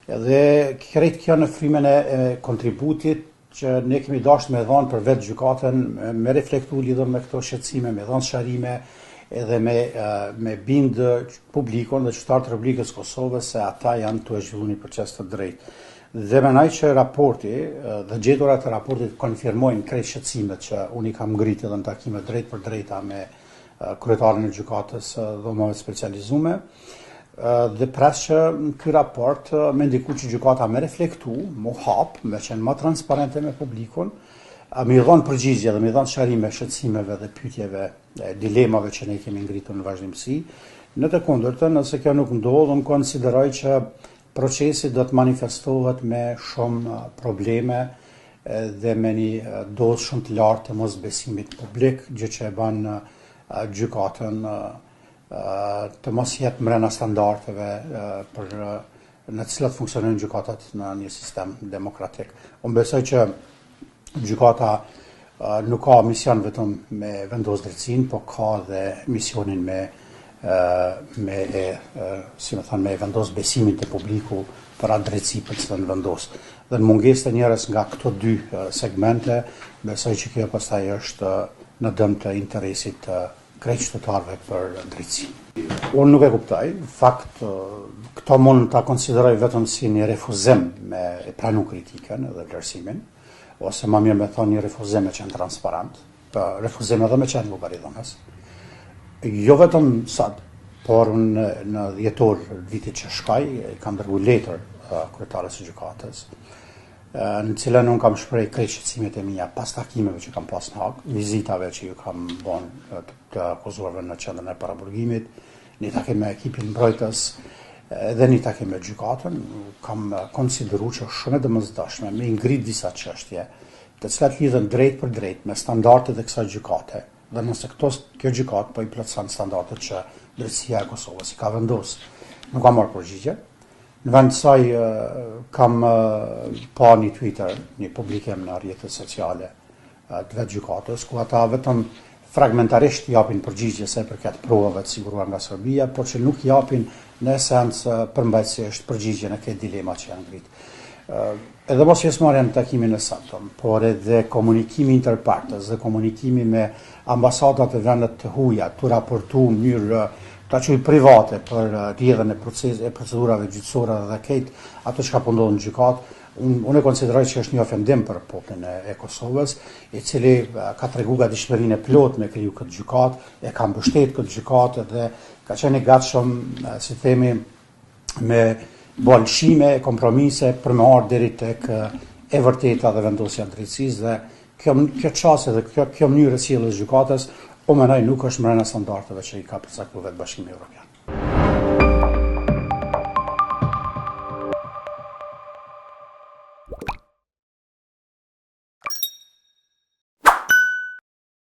Edhe krejt kjo në frymën e kontributit që ne kemi dashur me dhënë për vetë gjykatën, me reflektu lidhur me këto shqetësime, me dhënë sharrime edhe me bind publikun dhe qytetarët e Republikës Kosovës se ata janë të zhvilluar një proces të drejtë. Dhe menaj që raporti dhe gjeturat e raportit konfirmojnë krejt shqetësimet që unë i kam ngritë edhe në takime drejt për drejta me kryetarin e gjykatës dhe dhomave specializume. Dhe pres që ky raport me ndiku që gjykata me reflektu, mu hap, me qenë më transparente me publikun, me i dhonë përgjigje dhe me i dhonë sharime shqetësimeve dhe pyetjeve, dilemave që ne kemi ngritur në vazhdimsi. Në të kundërtën, nëse kjo nuk ndodh, unë konsideroj që procesi do të manifestohet me shumë probleme dhe me një dozë shumë të lartë të mosbesimit publik, gjë që e bën gjykatën të mos jetë mbrana standardeve për në të cilat funksionojnë gjykatat në një sistem demokratik. Unë besoj që gjykata nuk ka mision vetëm me vendos drejtësinë, po ka dhe misionin me vendos besimin të publiku për atë drejtësi për cilën vendos. Dhe në mungesë të njerëz nga këto dy segmente, besoj që kjo pastaj është në dëm të interesit të krejt qytetarëve për drejtësi. Unë nuk e kuptoj, fakt këto mund ta konsideroj vetëm si një refuzim me pranu kritikën dhe vlerësimin, ose më mirë me thonë një refuzim me qenë transparent, refuzim edhe me qenë llogaridhënës. Jo vetëm sot, por në dhjetor vitit që shkoj, kam dërguar letër kryetares së gjykatës, në cilën unë kam shpreh krejt shqetësimet e mia pas takimeve që kam pas në Hag, vizitave që ju kam bënë të akuzuarve në qendrën e paraburgimit, një takim me ekipin mbrojtës dhe një takim me gjykatën, kam konsideruar që është shumë e domosdoshme me ngrit disa çështje, të cilat lidhen drejt për drejt me standardet e kësaj gjykate. Dhe nëse kjo gjykat po i plotëson standardet që drejtësia e Kosovës i ka vendosur. Nuk kam marrë përgjigje. Në vend të saj kam pa një Twitter, një publikim në rrjetet sociale të vetë gjykatës, ku ata vetëm fragmentarisht japin përgjigje se përket provave të siguruar nga Serbia, por që nuk japin në esencë përmbajtësisht përgjigje në këtë dilema që janë ngritur. Edhe mos pjesëmarrja në takimin e sotëm, por edhe komunikimi interpartes dhe komunikimi me ambasadat e vendet të huaja, të raportu në mënyrë ta quaj private për rrjedhën e procedurave gjyqësore dhe këtë ato që ka ndodhur në gjykatë, unë e konsideroj që është një ofendim për popullin e Kosovës, i cili ka treguar gatishmërinë e plotë me kriju këtë gjykatë, e ka mbështetur këtë gjykatë dhe ka qenë i gatshëm, si themi, me bolshime e kompromise për me ardhur deri tek e vërteta dhe vendosja e drejtësisë dhe kjo çështje dhe kjo mënyrë e sjelljes gjykatës, o mendoj nuk është brenda standardeve që i ka përcaktuar vetë Bashkimi Evropian.